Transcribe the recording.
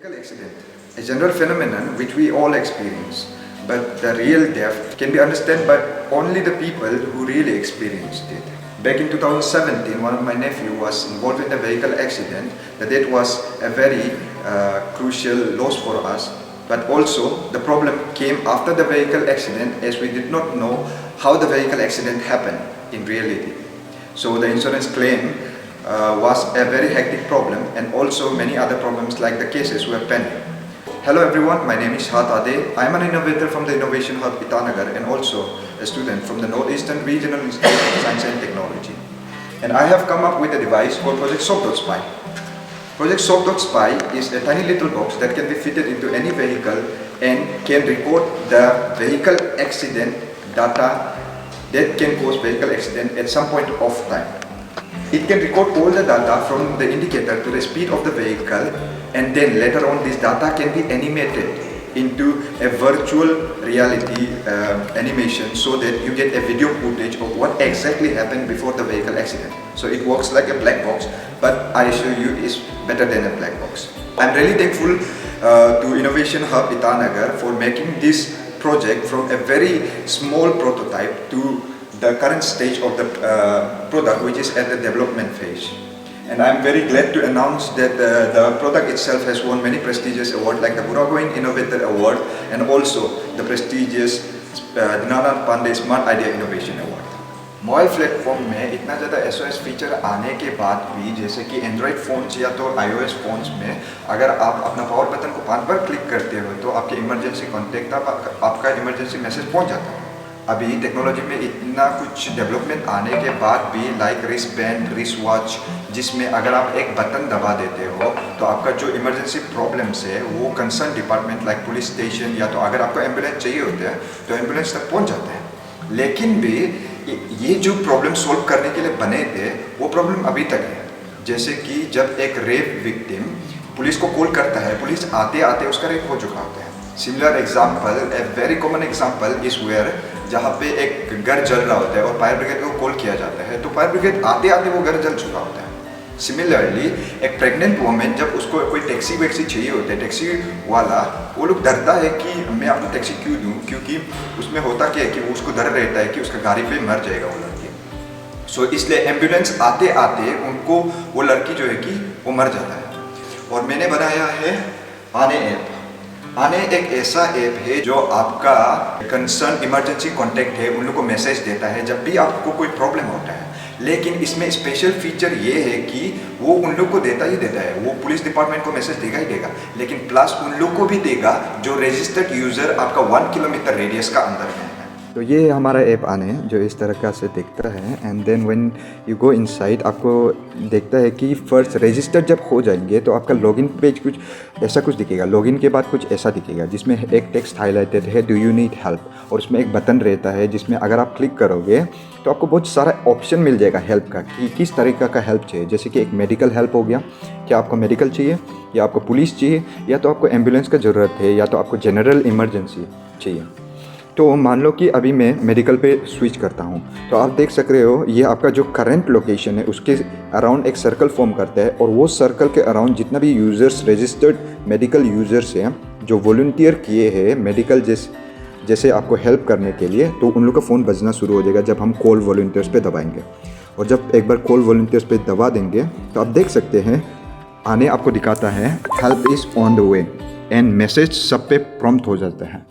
Vehicle accident, a general phenomenon which we all experience, but the real depth can be understood by only the people who really experienced it. Back in 2017, one of my nephew was involved in a vehicle accident. That was a very crucial loss for us. But also, the problem came after the vehicle accident, as we did not know how the vehicle accident happened in reality. So the insurance claim was a very hectic problem, and also many other problems like the cases were pending. Hello everyone, my name is Shahad Ade. I am an innovator from the Innovation Hub Itanagar and also a student from the Northeastern Regional Institute of Science and Technology. And I have come up with a device called Project Soap.Spy. Project Soap.Spy is a tiny little box that can be fitted into any vehicle and can record the vehicle accident data that can cause vehicle accident at some point of time. It can record all the data from the indicator to the speed of the vehicle, and then later on this data can be animated into a virtual reality animation so that you get a video footage of what exactly happened before the vehicle accident. So it works like a black box, but I assure you it's better than a black box. I'm really thankful to Innovation Hub Itanagar for making this project from a very small prototype to the current stage of the product, which is at the development phase. And I'm very glad to announce that the product itself has won many prestigious awards like the Buragoin Innovator Award and also the prestigious Dinanath Pandey Smart Idea Innovation Award. Mobile platform में इतना ज़्यादा SOS feature आने के बाद भी, जैसे कि Android phones या तो iOS फ़ोन्स में अगर आप अपना पावर बटन को 5 बार क्लिक करते हो तो आपके इमरजेंसी कॉन्टेक्ट आपका इमरजेंसी मैसेज पहुंच जाता है। अभी टेक्नोलॉजी में इतना कुछ डेवलपमेंट आने के बाद भी like wrist band, wrist watch, जिसमें अगर आप एक बटन दबा देते हो तो आपका जो इमरजेंसी प्रॉब्लम्स है वो concern department like police station या तो अगर आपको एम्बुलेंस चाहिए होते हैं तो एम्बुलेंस तक पहुंच जाते हैं। लेकिन भी ये जो प्रॉब्लम सॉल्व करने के लिए बने थे वो प्रॉब्लम अभी तक है। जैसे कि जब एक रेप विक्टिम पुलिस को कॉल करता है, पुलिस आते आते उसका रेप हो चुका होता है। Similar example, a very common example is where जहाँ पे एक घर जल रहा होता है और फायर ब्रिगेड को कॉल किया जाता है तो फायर ब्रिगेड आते आते वो घर जल चुका होता है। सिमिलरली एक प्रेग्नेंट वुमेन जब उसको कोई टैक्सी वैक्सी चाहिए होता है, टैक्सी वाला वो लोग डरता है कि मैं आपको टैक्सी क्यों दूँ, क्योंकि उसमें होता क्या है कि वो उसको डर रहता है कि उसका गाड़ी पे मर जाएगा वो लड़की। सो इसलिए एम्बुलेंस आते आते उनको वो लड़की जो है कि वो मर जाता है। और मैंने बनाया है आने ऐप। आने एक ऐसा ऐप है जो आपका कंसर्न इमरजेंसी कॉन्टैक्ट है उन लोग को मैसेज देता है जब भी आपको कोई प्रॉब्लम होता है। लेकिन इसमें स्पेशल फीचर ये है कि वो उन लोग को देता ही देता है, वो पुलिस डिपार्टमेंट को मैसेज देगा ही देगा, लेकिन प्लस उन लोग को भी देगा जो रजिस्टर्ड यूज़र आपका 1 किलोमीटर रेडियस का अंदर है। तो ये हमारा ऐप आने जो इस तरह का से दिखता है, and then when you go inside आपको देखता है कि फर्स्ट रजिस्टर जब हो जाएंगे तो आपका लॉगिन पेज कुछ ऐसा कुछ दिखेगा। लॉगिन के बाद कुछ ऐसा दिखेगा जिसमें एक टेक्स्ट हाईलाइटेड है, डू यू नीड हेल्प, और उसमें एक बटन रहता है जिसमें अगर आप क्लिक करोगे तो आपको बहुत सारा ऑप्शन मिल जाएगा हेल्प का कि किस तरीक़ा का हेल्प चाहिए। जैसे कि एक मेडिकल हेल्प हो गया, क्या आपको मेडिकल चाहिए या आपको पुलिस चाहिए या तो आपको एम्बुलेंस का ज़रूरत है या तो आपको जनरल इमरजेंसी चाहिए। तो मान लो कि अभी मैं मेडिकल पे स्विच करता हूँ तो आप देख सक रहे हो ये आपका जो करंट लोकेशन है उसके अराउंड एक सर्कल फॉर्म करता है, और वो सर्कल के अराउंड जितना भी यूज़र्स रजिस्टर्ड मेडिकल यूज़र्स हैं जो वॉलंटियर किए हैं मेडिकल जैसे आपको हेल्प करने के लिए, तो उन लोग का फ़ोन बजना शुरू हो जाएगा जब हम कॉल वॉलंटियर्स पे दबाएंगे। और जब एक बार कॉल वॉलंटियर्स पे दबा देंगे तो आप देख सकते हैं आने आपको दिखाता है help is on the way, and message सब पे प्रॉम्प्ट हो जाता है।